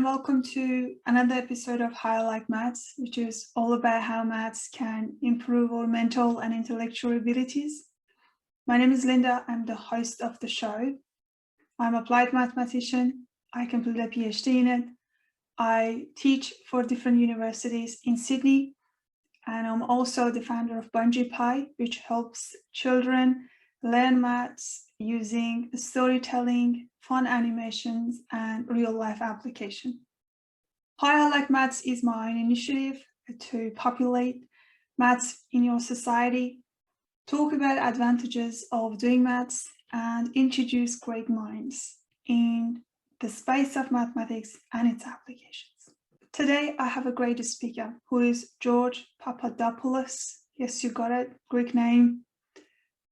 and welcome to another episode of How I Like Maths, which is all about how maths can improve our mental and intellectual abilities. My name is Linda. I'm the host of the show. I'm an applied mathematician. I completed a PhD in it. I teach for different universities in Sydney, and I'm also the founder of Bungee Pie, which helps children learn maths using storytelling, fun animations, and real-life application. How I Like Maths is my initiative to populate maths in your society, talk about advantages of doing maths, and introduce great minds in the space of mathematics and its applications. Today, I have a great speaker who is George Papadopoulos. Yes, you got it, Greek name.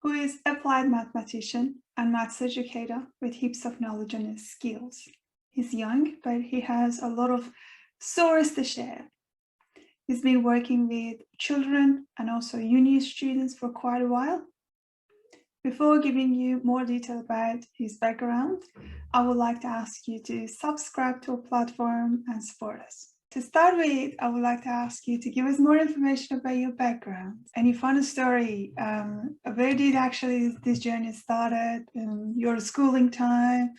Who is applied mathematician and maths educator with heaps of knowledge and skills. He's young, but he has a lot of stories to share. He's been working with children and also uni students for quite a while. Before giving you more detail about his background, I would like to ask you to subscribe to our platform and support us. To start with, I would like to ask you to give us more information about your background. Any fun story? Where did actually this journey started? Your schooling time?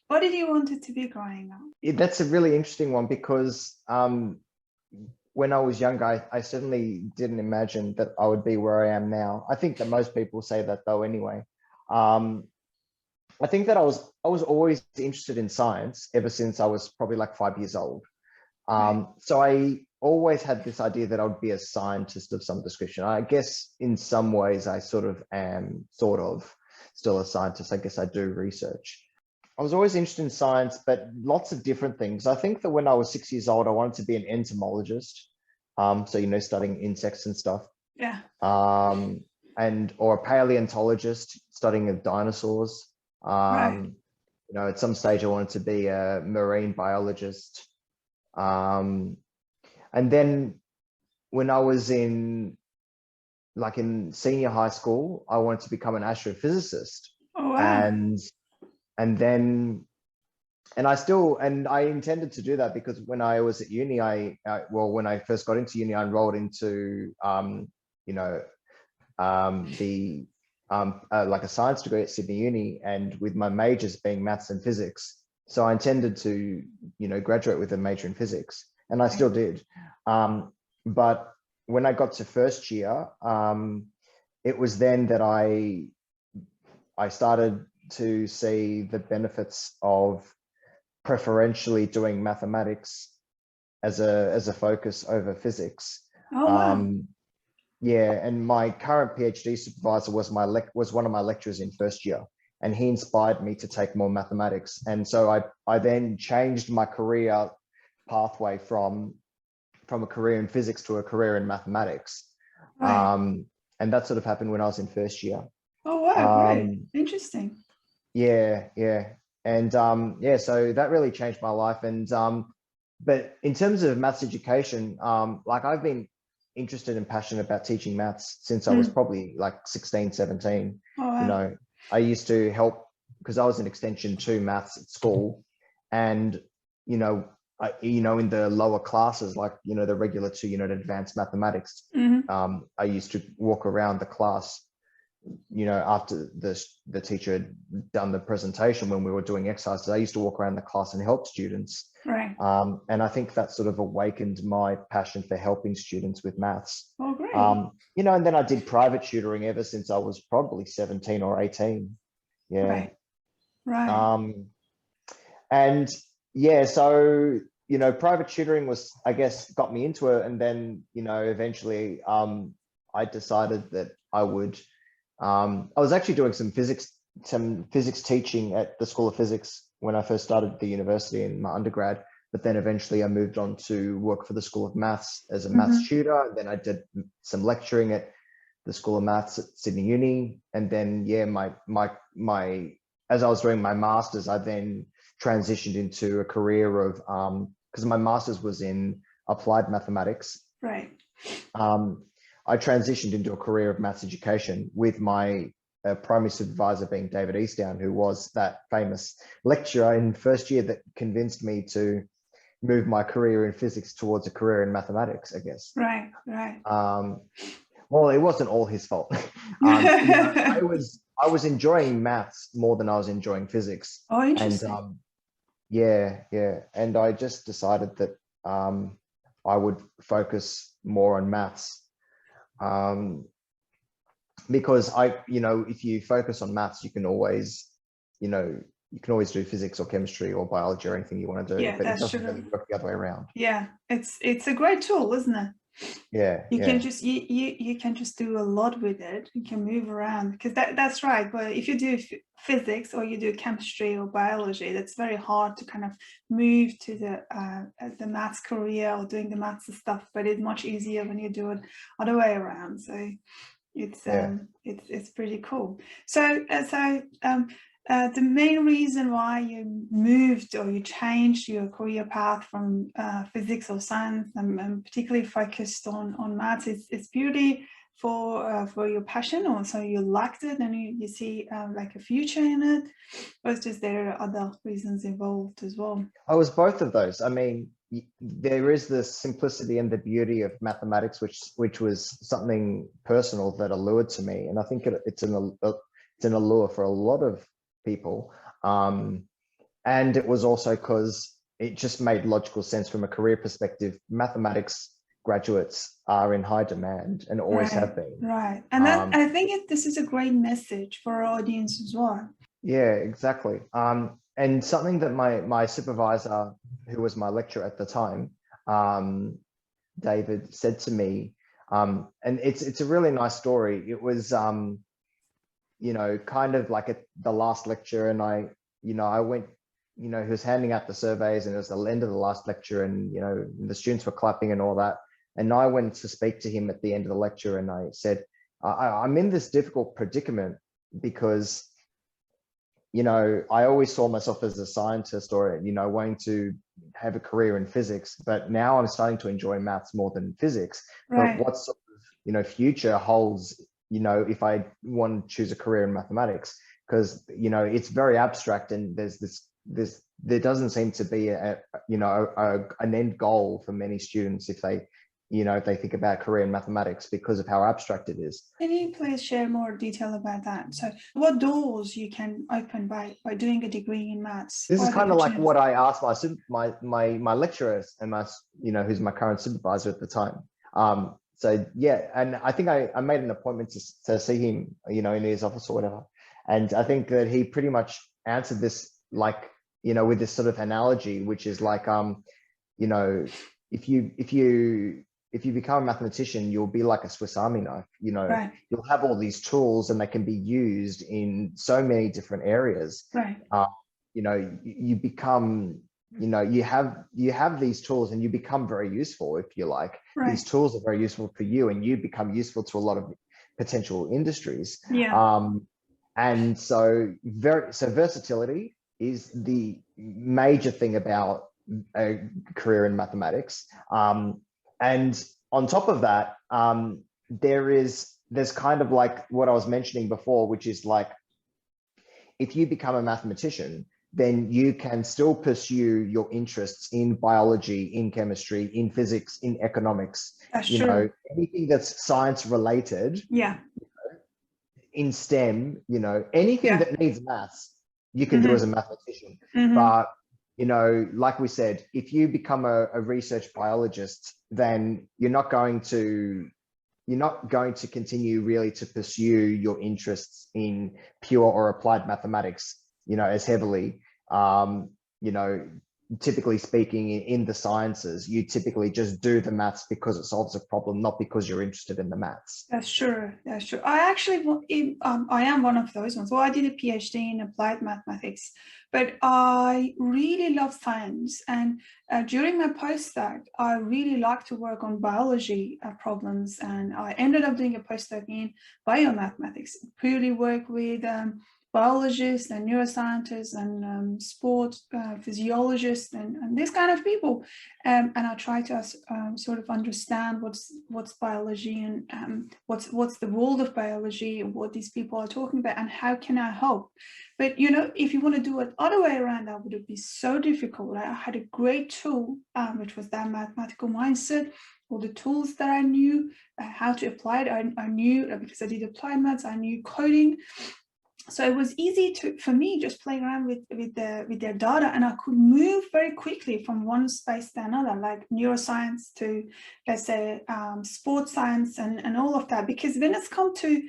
What did you want it to be growing up? That's a really interesting one because when I was younger, I certainly didn't imagine that I would be where I am now. I think that most people say that though anyway. I think that I was always interested in science ever since I was probably like 5 years old. So I always had this idea that I would be a scientist of some description. I guess in some ways I sort of am still a scientist. I guess I do research. I was always interested in science, but lots of different things. I think that when I was 6 years old, I wanted to be an entomologist. So, you know, studying insects and stuff. Yeah. Or a paleontologist studying dinosaurs. Right. You know, at some stage I wanted to be a marine biologist. And then when I was in senior high school, I wanted to become an astrophysicist. Oh, wow. And I intended to do that because when I was at uni, when I first got into uni, I enrolled into like a science degree at Sydney Uni, and with my majors being maths and physics. So I intended to, graduate with a major in physics, and I still did. But when I got to first year, it was then that I started to see the benefits of preferentially doing mathematics as a focus over physics. Oh, wow. Yeah, and my current PhD supervisor was one of my lecturers in first year, and he inspired me to take more mathematics. And so I then changed my career pathway from a career in physics to a career in mathematics. Right. And that sort of happened when I was in first year. Oh, wow, great. Interesting. Yeah. And so that really changed my life. And but in terms of maths education, I've been interested and passionate about teaching maths since I was probably like 16, 17. Oh, wow. I used to help because I was in extension 2 maths at school, and in the lower classes, like the regular 2 unit advanced mathematics, I used to walk around the class after the teacher had done the presentation. When we were doing exercises, I used to walk around the class and help students. Right. And I think that sort of awakened my passion for helping students with maths. Oh, great. And then I did private tutoring ever since I was probably 17 or 18. Yeah. Right. So, private tutoring was, I guess, got me into it. And then, eventually I decided that I would, I was actually doing some physics teaching at the School of Physics when I first started the university in my undergrad, but then eventually I moved on to work for the School of Maths as a maths tutor. And then I did some lecturing at the School of Maths at Sydney Uni. And then, as I was doing my master's, I then transitioned into a career of, because my master's was in applied mathematics. Right. I transitioned into a career of maths education with my primary supervisor being David Eastdown, who was that famous lecturer in first year that convinced me to move my career in physics towards a career in mathematics, I guess. Right. Well, it wasn't all his fault. I was enjoying maths more than I was enjoying physics. Oh, And interesting. yeah. And I just decided that I would focus more on maths. Because if you focus on maths, you can always do physics or chemistry or biology or anything you want to do, Yeah, but it that's doesn't really true. work the other way around. Yeah, it's a great tool, isn't it? Yeah, You can yeah, just you can just do a lot with it. You can move around, because that's right. But if you do physics or you do chemistry or biology, that's very hard to kind of move to the maths career or doing the maths stuff. But it's much easier when you do it other way around. So yeah. it's pretty cool. So the main reason why you moved or you changed your career path from physics or science and particularly focused on maths is purely for your passion, or so you liked it and you see like a future in it, or is just there other reasons involved as well? I was both of those. I mean, there is the simplicity and the beauty of mathematics, which was something personal that allured to me, and I think it's an allure for a lot of people. And it was also because it just made logical sense from a career perspective. Mathematics graduates are in high demand and always have been. Right. And that I think this is a great message for our audience as well. Yeah, exactly. And something that my supervisor, who was my lecturer at the time, David, said to me, and it's a really nice story. It was kind of like at the last lecture, and I went, he was handing out the surveys, and it was the end of the last lecture, and the students were clapping and all that. And I went to speak to him at the end of the lecture, and I said, I'm in this difficult predicament because I always saw myself as a scientist or, wanting to have a career in physics, but now I'm starting to enjoy maths more than physics. Right. But what sort of, future holds, if I want to choose a career in mathematics? Because, it's very abstract, and there doesn't seem to be an end goal for many students if they think about career in mathematics because of how abstract it is. Can you please share more detail about that? So what doors you can open by doing a degree in maths? This is kind of like what I asked my lecturers and who's my current supervisor at the time. So yeah, and I think I made an appointment to see him, in his office or whatever. And I think that he pretty much answered this like, with this sort of analogy, which is like, if you become a mathematician, you'll be like a Swiss Army knife. Right. You'll have all these tools, and they can be used in so many different areas. Right. You become, you have these tools, and you become very useful, if you like. Right. These tools are very useful for you, and you become useful to a lot of potential industries. Yeah. And so versatility is the major thing about a career in mathematics. And on top of that, there's kind of like what I was mentioning before, which is like, if you become a mathematician, then you can still pursue your interests in biology, in chemistry, in physics, in economics. That's true. Anything that's science related. Yeah. In STEM, anything that needs maths, you can do as a mathematician. But like we said, if you become a research biologist, then you're not going to continue really to pursue your interests in pure or applied mathematics, as heavily. Typically speaking, in the sciences, you typically just do the maths because it solves a problem, not because you're interested in the maths. That's true. That's true. I actually, I am one of those ones. Well, I did a PhD in applied mathematics, but I really love science. And during my postdoc, I really like to work on biology problems. And I ended up doing a postdoc in biomathematics, purely work with biologists and neuroscientists and sport physiologists and these kind of people, and I try to sort of understand what's biology and what's the world of biology, what these people are talking about, and how can I help. But if you want to do it other way around, that would be so difficult. I had a great tool, which was that mathematical mindset. All the tools that I knew how to apply it, I knew, because I did applied maths, I knew coding. So it was easy for me just playing around with their data, and I could move very quickly from one space to another, like neuroscience to, let's say, sports science and all of that. Because when it's come to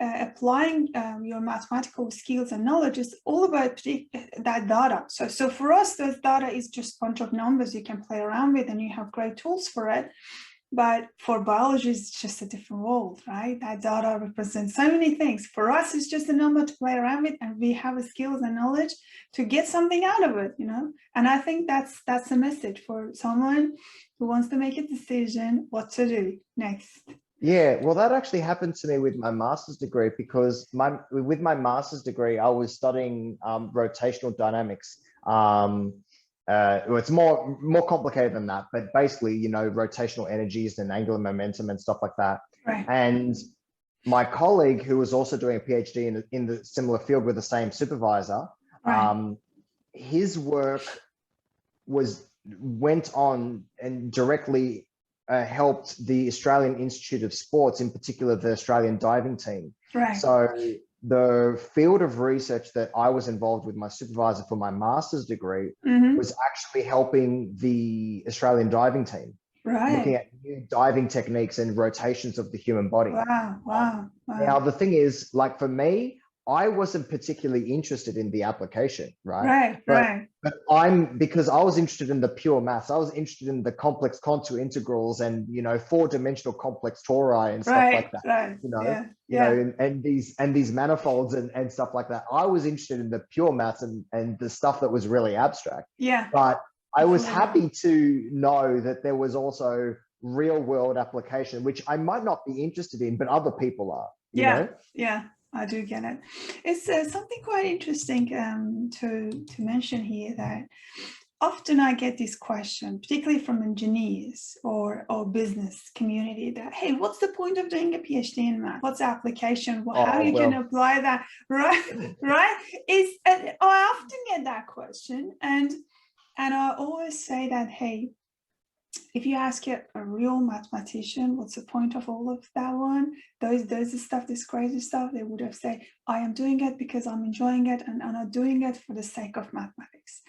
applying your mathematical skills and knowledge, it's all about that data. So for us, those data is just a bunch of numbers you can play around with, and you have great tools for it. But for biology, it's just a different world, right? That data represents so many things. For us, it's just a number to play around with, and we have the skills and knowledge to get something out of it, And I think that's a message for someone who wants to make a decision what to do next. Yeah, well, that actually happened to me with my master's degree, because with my master's degree, I was studying rotational dynamics. It's more complicated than that, but basically, rotational energies and angular momentum and stuff like that. Right. And my colleague, who was also doing a PhD in the similar field with the same supervisor, right. His work went on and directly helped the Australian Institute of Sports, in particular the Australian diving team. Right. So the field of research that I was involved with my supervisor for my master's degree was actually helping the Australian diving team, looking at new diving techniques and rotations of the human body. Wow. Now, the thing is, like for me, I wasn't particularly interested in the application, right? But because I was interested in the pure maths, I was interested in the complex contour integrals and, four-dimensional complex tori and stuff like that, and these manifolds and stuff like that. I was interested in the pure maths and the stuff that was really abstract. Yeah. But I was happy to know that there was also real world application, which I might not be interested in, but other people are, you know? Yeah. I do get it. It's something quite interesting to mention here, that often I get this question, particularly from engineers or business community, that, hey, what's the point of doing a PhD in math? What's the application? How you can apply that, right? And I often get that question, and I always say that, hey, if you ask a real mathematician, what's the point of all of that one? Those stuff, this crazy stuff, they would have said, I am doing it because I'm enjoying it, and I'm not doing it for the sake of mathematics.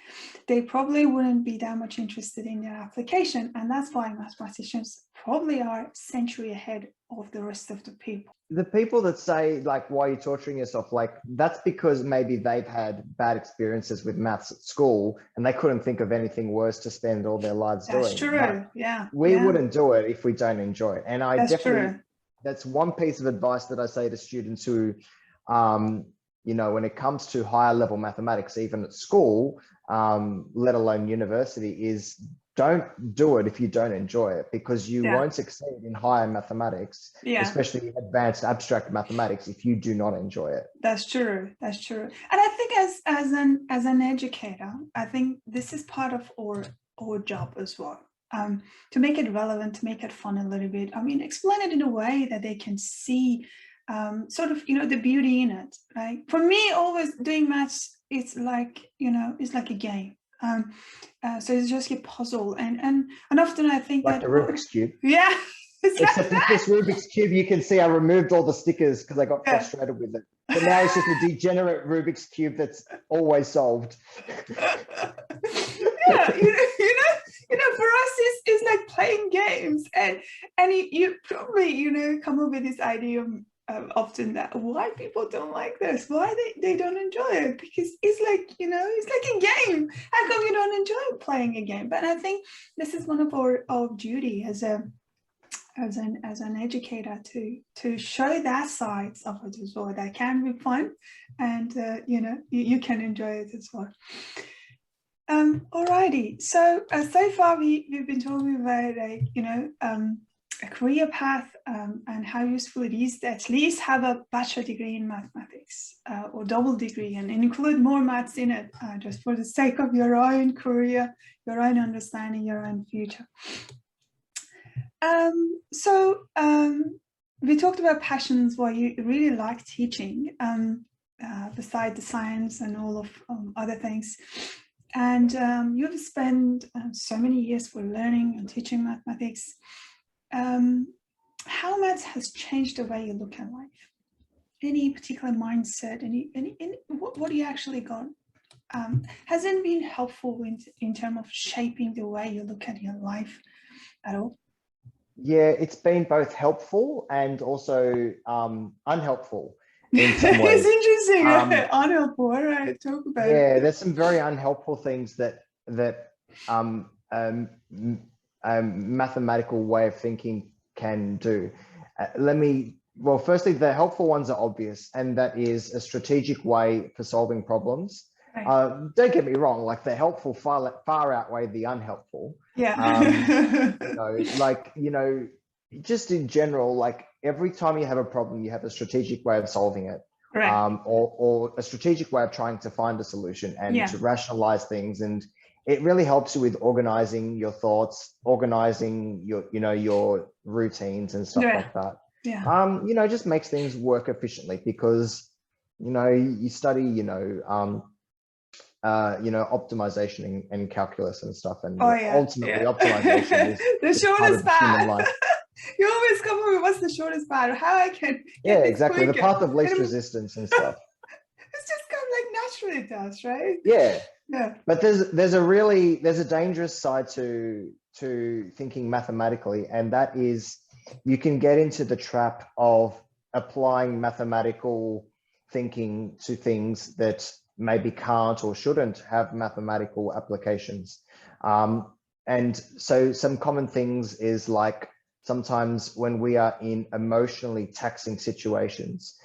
They probably wouldn't be that much interested in their application. And that's why mathematicians probably are a century ahead of the rest of the people. The people that say, like, why are you torturing yourself? Like, that's because maybe they've had bad experiences with maths at school and they couldn't think of anything worse to spend all their lives doing. That's true. Yeah. We wouldn't do it if we don't enjoy it. And that's one piece of advice that I say to students who, when it comes to higher level mathematics, even at school, let alone university, is don't do it if you don't enjoy it, because you won't succeed in higher mathematics, especially advanced abstract mathematics, if you do not enjoy it. That's true. And I think as an educator, I think this is part of our job as well, to make it relevant, to make it fun a little bit. I mean, explain it in a way that they can see sort of, the beauty in it, right? For me, always doing maths, it's like, it's like a game. So it's just a puzzle, and often I think like the Rubik's Cube. Yeah. Except with this Rubik's Cube, you can see I removed all the stickers because I got frustrated with it. But now it's just a degenerate Rubik's Cube that's always solved. Yeah, for us, it's like playing games, and you probably come up with this idea often that why people don't like this, why they don't enjoy it, because it's like it's like a game. How come you don't enjoy playing a game? But I think this is one of our duty as an educator to show that sides of it as well, that can be fun, and you can enjoy it as well. Alrighty, so far we've been talking about a career path, and how useful it is to at least have a bachelor degree in mathematics or double degree, and include more maths in it, just for the sake of your own career, your own understanding, your own future. We talked about passions, why you really like teaching, beside the science and all of other things. And you've spent so many years for learning and teaching mathematics. How maths has changed the way you look at life? Any particular mindset? What do you actually got? Has it been helpful in terms of shaping the way you look at your life at all? Yeah, it's been both helpful and also unhelpful in some ways. It's interesting. Unhelpful. All right, talk about it. Yeah, there's some very unhelpful things that mathematical way of thinking can do. Well, firstly, the helpful ones are obvious, and that is a strategic way for solving problems. Right. Don't get me wrong, like the helpful far outweigh the unhelpful. Yeah. Just in general, like every time you have a problem, you have a strategic way of solving it. Right. Or a strategic way of trying to find a solution and to rationalize things. And it really helps you with organizing your thoughts, organizing your routines and stuff like that. Yeah. Just makes things work efficiently, because, you study, optimization and calculus and stuff. And ultimately optimization is the shortest path. You always come up with what's the shortest path, how I can get exactly quicker. The path of least resistance and stuff. It's just kind of like naturally it does, right? Yeah. But there's a dangerous side to thinking mathematically, and that is you can get into the trap of applying mathematical thinking to things that maybe can't or shouldn't have mathematical applications. And so some common things is like, sometimes when we are in emotionally taxing situations,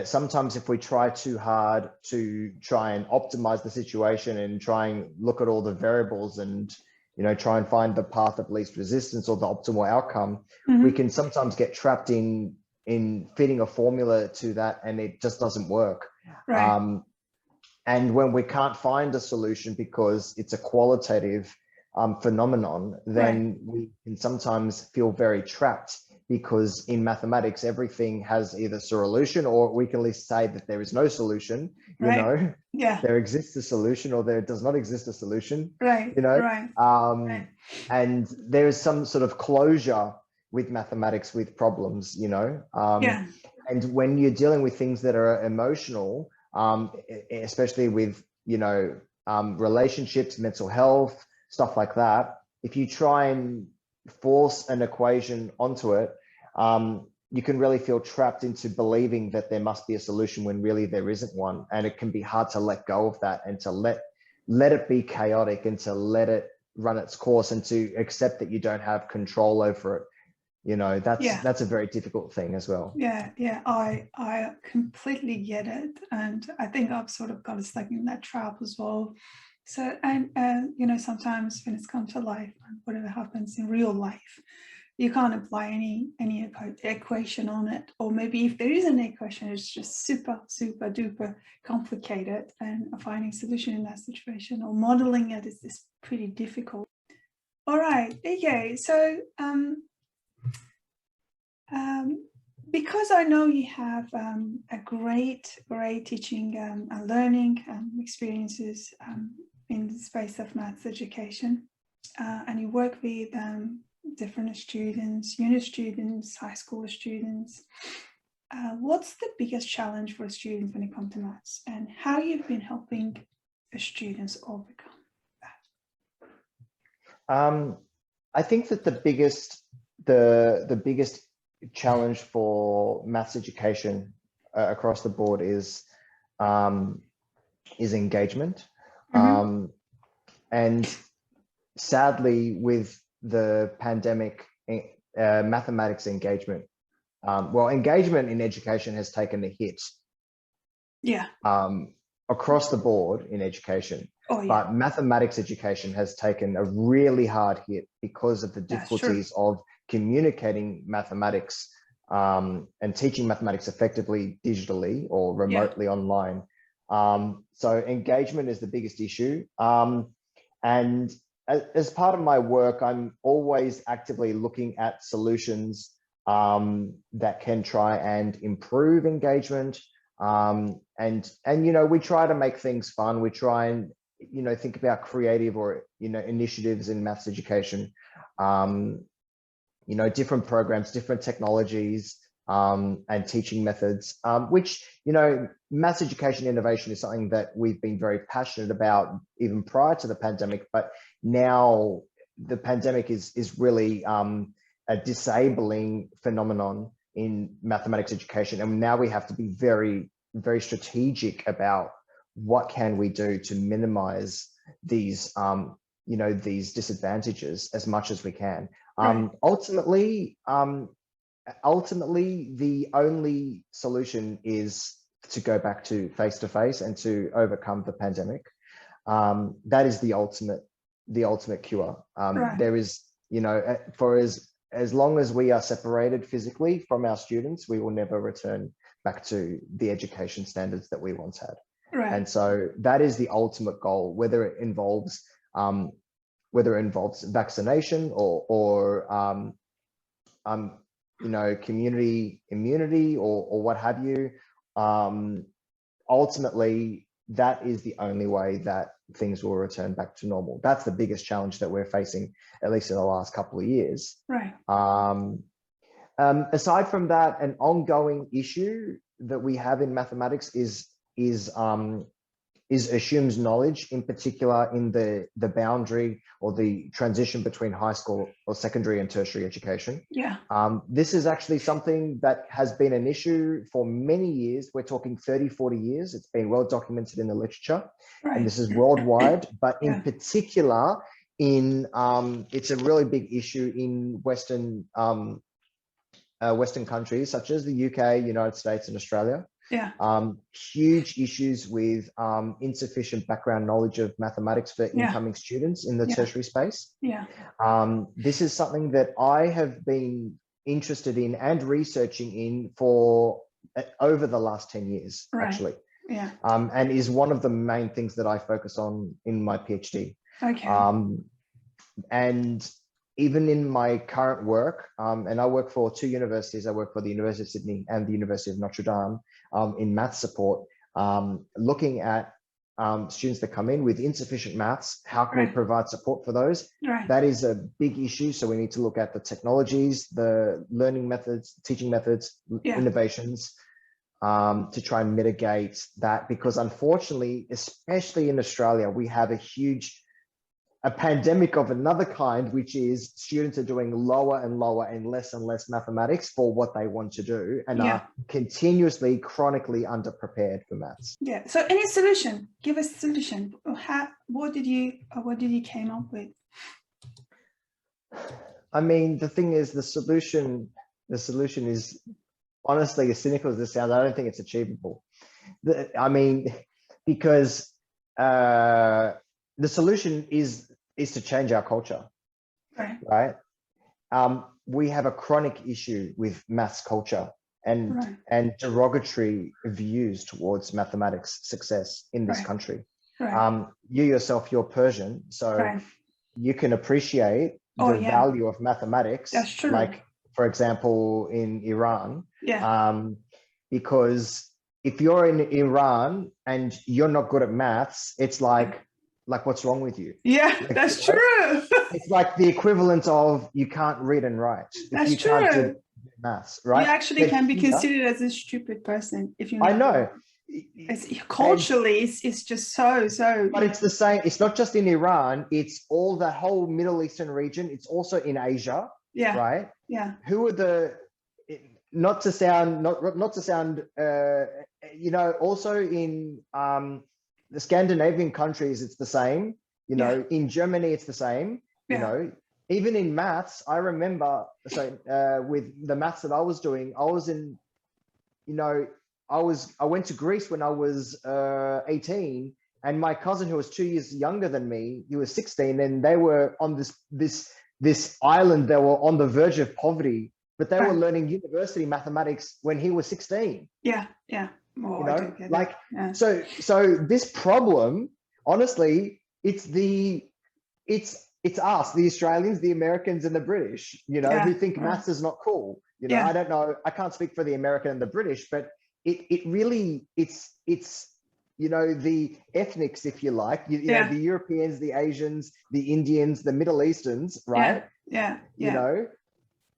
sometimes if we try too hard to try and optimize the situation and try and look at all the variables and try and find the path of least resistance or the optimal outcome, we can sometimes get trapped in fitting a formula to that, and it just doesn't work. Right. And when we can't find a solution because it's a qualitative phenomenon, then we can sometimes feel very trapped, because in mathematics, everything has either a solution, or we can at least say that there is no solution, there exists a solution, or there does not exist a solution, and there is some sort of closure with mathematics, with problems, and when you're dealing with things that are emotional, especially with, relationships, mental health, stuff like that, if you try and force an equation onto it, you can really feel trapped into believing that there must be a solution when really there isn't one. And it can be hard to let go of that, and to let it be chaotic, and to let it run its course, and to accept that you don't have control over it. That's a very difficult thing as well. I completely get it, and I think I've sort of got stuck in that trap as well. So, and sometimes when it's come to life, and whatever happens in real life, you can't apply any equation on it, or maybe if there is an equation, it's just super duper complicated, and finding solution in that situation or modeling it is pretty difficult. All right, okay, so because I know you have a great teaching and learning experiences in the space of maths education, and you work with different students, uni students, high school students, what's the biggest challenge for a student when it comes to maths, and how you've been helping the students overcome that? I think that the biggest challenge for maths education across the board is engagement. And sadly, with the pandemic, mathematics engagement, engagement in education has taken a hit. Across the board in education. But mathematics education has taken a really hard hit because of the difficulties of communicating mathematics and teaching mathematics effectively digitally or remotely online. So engagement is the biggest issue. And as part of my work, I'm always actively looking at solutions that can try and improve engagement. And you know, we try to make things fun. We try and, you know, think about creative or, you know, initiatives in maths education. You know, different programs, different technologies, and teaching methods, which, you know, maths education innovation is something that we've been very passionate about even prior to the pandemic, but now the pandemic is really a disabling phenomenon in mathematics education. And now we have to be very, very strategic about what can we do to minimize these, you know, these disadvantages as much as we can. Ultimately, the only solution is to go back to face-to-face and to overcome the pandemic. That is the ultimate cure. There is, you know, for as long as we are separated physically from our students, we will never return back to the education standards that we once had. And so that is the ultimate goal, whether it involves vaccination or you know, community immunity or what have you. Ultimately, that is the only way that things will return back to normal. That's the biggest challenge that we're facing, at least in the last couple of years. Aside from that, an ongoing issue that we have in mathematics is assumes knowledge, in particular in the boundary or the transition between high school or secondary and tertiary education. This is actually something that has been an issue for many years. We're talking 30, 40 years. It's been well documented in the literature, and this is worldwide, but in particular in, it's a really big issue in Western countries such as the UK, United States, and Australia. Huge issues with insufficient background knowledge of mathematics for incoming students in the tertiary space. This is something that I have been interested in and researching in for over the last 10 years, actually. And is one of the main things that I focus on in my PhD. And even in my current work, and I work for two universities. I work for the University of Sydney and the University of Notre Dame in maths support, looking at students that come in with insufficient maths. How can we provide support for those? That is a big issue. So we need to look at the technologies, the learning methods, teaching methods, innovations, to try and mitigate that. Because unfortunately, especially in Australia, we have a pandemic of another kind, which is students are doing lower and lower and less mathematics for what they want to do, and are continuously, chronically underprepared for maths. So any solution? Give us a solution. What did you came up with? I mean, the thing is, the solution is, honestly, as cynical as this sounds, I don't think it's achievable. I mean, because the solution is to change our culture, right? We have a chronic issue with maths culture and derogatory views towards mathematics success in this country. You yourself, you're Persian, so you can appreciate the value of mathematics. That's true. Like, for example, in Iran, because if you're in Iran and you're not good at maths, it's like what's wrong with you? That's true. It's like the equivalent of you can't read and write. That's you true. Can't do maths, right? You actually can be considered as a stupid person if you know. I know. Culturally, it's just so. But it's the same. It's not just in Iran. It's all the whole Middle Eastern region. It's also in Asia. Right. Who are the? Not to sound. You know. Also in the Scandinavian countries, it's the same. You know, in Germany, it's the same. You know, even in maths, I remember. So with the maths that I was doing, I was in. You know, I went to Greece when I was 18, and my cousin, who was 2 years younger than me, he was 16, and they were on this this island. They were on the verge of poverty, but they were Right. learning university mathematics when he was 16. Yeah, yeah. Oh, You I do know, get like, it. Yeah. so this problem, honestly, it's us, the Australians, the Americans, and the British, you know, who Yeah, think right. maths is not cool. You know, Yeah, I don't know, I can't speak for the American and the British, but it really, it's you know, the ethnics, if you like, you know, yeah, the Europeans, the Asians, the Indians, the Middle Easterns, yeah, right? yeah, You yeah. know,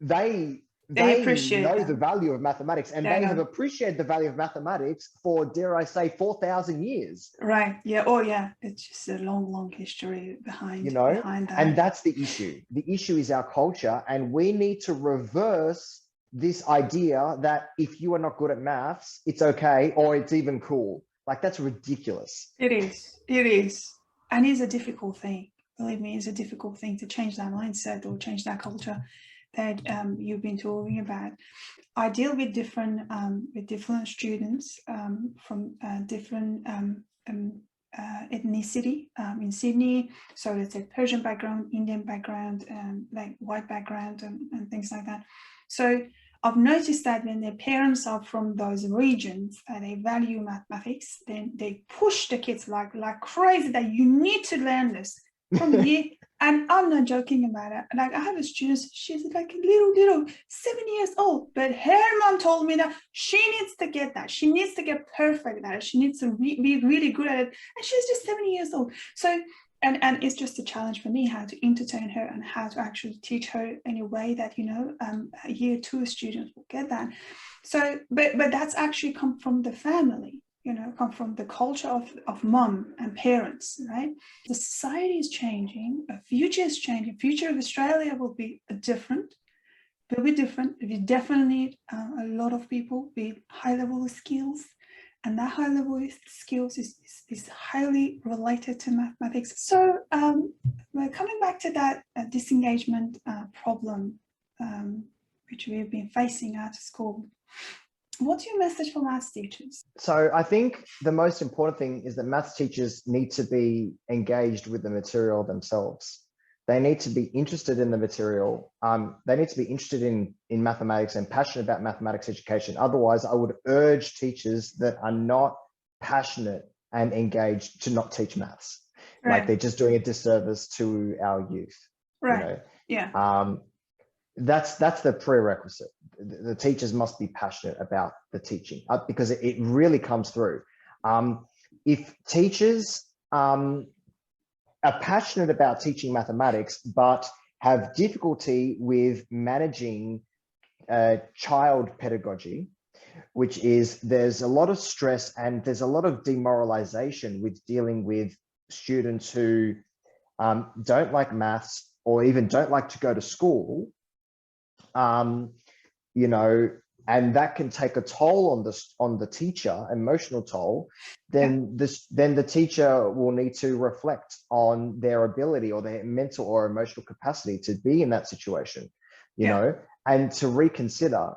they They they appreciate know the them. value of mathematics, and Yeah, I they have know. appreciated the value of mathematics for, dare I say, 4,000 years. Right. Yeah. Oh, yeah. It's just a long, long history You behind know, and that. that's the issue. The issue is our culture, and we need to reverse this idea that if you are not good at maths, it's okay, or it's even cool. Like, that's ridiculous. It is. It is. And it's a difficult thing. Believe me, it's a difficult thing to change that mindset or change that culture that you've been talking about. I deal with different students from different ethnicity in Sydney. So let's say Persian background, Indian background, like white background, and things like that. So I've noticed that when their parents are from those regions and they value mathematics, then they push the kids like crazy that you need to learn this from year. And I'm not joking about it. Like, I have a student, she's like little 7 years old, but her mom told me that she needs to get that. She needs to get perfect at it. She needs to be really good at it. And she's just 7 years old. So, and it's just a challenge for me how to entertain her and how to actually teach her in a way that, you know, a year two students will get that. So, but that's actually come from the family, you know, come from the culture of mom and parents, right? The society is changing, the future is changing. Future of Australia will be different, will be different. We definitely need a lot of people with high level skills, and that high level skills is highly related to mathematics. So we're coming back to that disengagement problem, which we've been facing at school. What's your message for maths teachers? So I think the most important thing is that maths teachers need to be engaged with the material themselves. They need to be interested in the material. They need to be interested in mathematics and passionate about mathematics education. Otherwise, I would urge teachers that are not passionate and engaged to not teach maths. Right. Like, they're just doing a disservice to our youth. Right. You know? Yeah. That's the prerequisite. The teachers must be passionate about the teaching, because it really comes through. If teachers are passionate about teaching mathematics, but have difficulty with managing child pedagogy, which is, there's a lot of stress and there's a lot of demoralization with dealing with students who don't like maths or even don't like to go to school, you know, and that can take a toll on the teacher, emotional toll. Then the teacher will need to reflect on their ability or their mental or emotional capacity to be in that situation, you know, and to reconsider,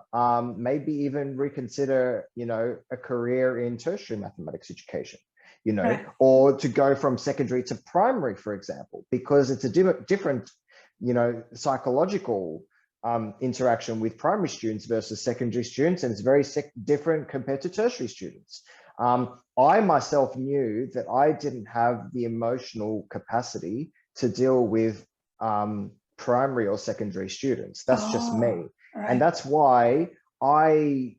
maybe even reconsider, you know, a career in tertiary mathematics education, you know, or to go from secondary to primary, for example, because it's a different, you know, psychological interaction with primary students versus secondary students, and it's very different compared to tertiary students. I myself knew that I didn't have the emotional capacity to deal with primary or secondary students. That's just me. And that's why I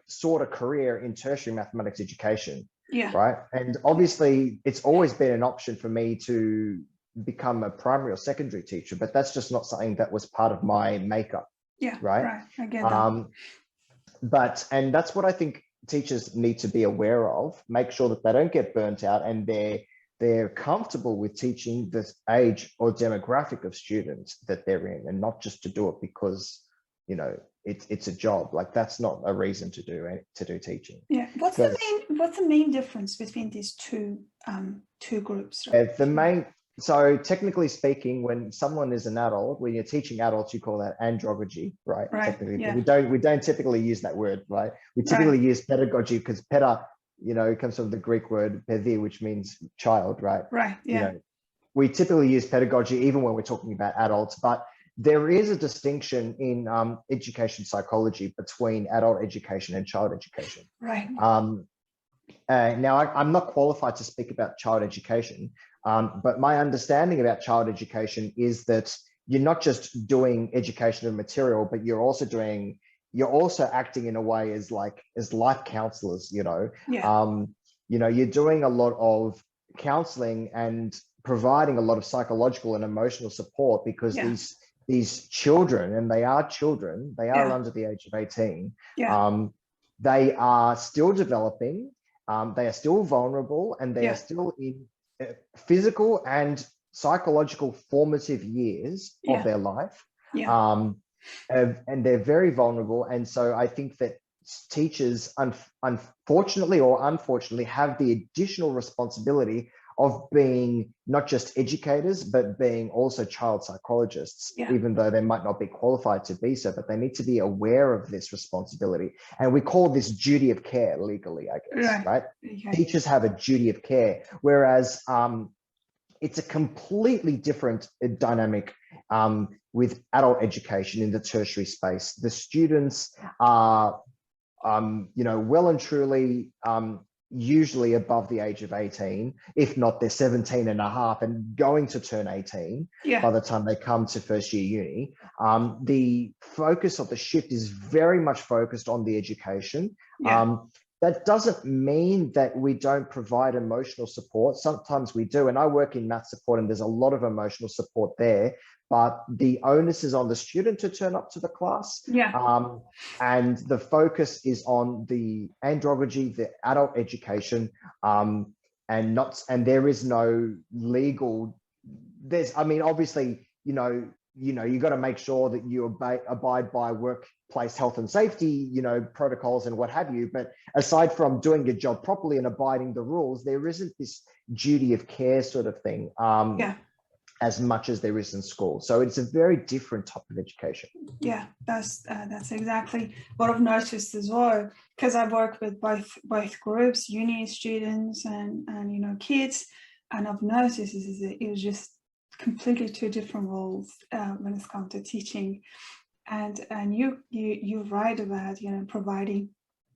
sought a career in tertiary mathematics education. Right. And obviously it's always been an option for me to become a primary or secondary teacher, but that's just not something that was part of my makeup. Right. I get that. And that's what I think teachers need to be aware of. Make sure that they don't get burnt out and they're comfortable with teaching the age or demographic of students that they're in, and not just to do it because, you know, it's a job. Like, that's not a reason to do teaching. Yeah. What's the main difference between these two groups? So technically speaking, when someone is an adult, when you're teaching adults, you call that andragogy, right? Technically, but we don't typically use that word, right? We typically use pedagogy, because peda, you know, it comes from the Greek word pedia, which means child, right? Right. Yeah. You know, we typically use pedagogy even when we're talking about adults, but there is a distinction in education psychology between adult education and child education. Right. Now, I'm not qualified to speak about child education, but my understanding about child education is that you're not just doing education of material, but you're also acting in a way as life counselors, Yeah. you're doing a lot of counseling and providing a lot of psychological and emotional support, because Yeah. these children, and they are children, they are Yeah. under the age of 18. Yeah. They are still developing, they are still vulnerable, and they Yeah. are still in physical and psychological formative years of Yeah. their life. Yeah. And they're very vulnerable. And so I think that teachers, unfortunately or unfortunately, have the additional responsibility of being not just educators, but being also child psychologists, Yeah. even though they might not be qualified to be so, but they need to be aware of this responsibility. And we call this duty of care legally, I guess, right? Okay. Teachers have a duty of care, whereas it's a completely different dynamic with adult education in the tertiary space. The students are, well and truly usually above the age of 18, if not they're 17 and a half and going to turn 18 by the time they come to first year uni. The focus of the shift is very much focused on the education. That doesn't mean that we don't provide emotional support. Sometimes we do, and I work in math support, and there's a lot of emotional support there, but the onus is on the student to turn up to the class. And the focus is on the andragogy, the adult education, and there is no legal, obviously, you got to make sure that you abide by workplace health and safety, protocols and what have you. But aside from doing your job properly and abiding the rules, there isn't this duty of care sort of thing as much as there is in school. So it's a very different type of education. Yeah, that's exactly what I've noticed as well, because I've worked with both groups, uni students and kids, and I've noticed it was just completely two different roles when it's come to teaching. And you're right about providing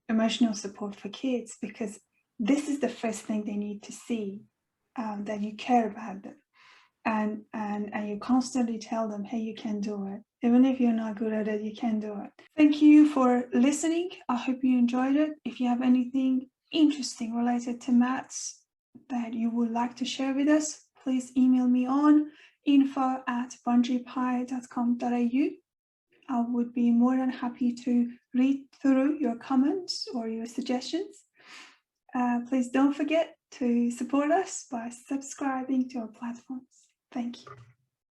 emotional support for kids, because this is the first thing they need to see, that you care about them, and you constantly tell them, hey, you can do it. Even if you're not good at it, you can do it. Thank you for listening. I hope you enjoyed it. If you have anything interesting related to maths that you would like to share with us, please email me on info@bungeepie.com.au. I would be more than happy to read through your comments or your suggestions. Please don't forget to support us by subscribing to our platforms. Thank you.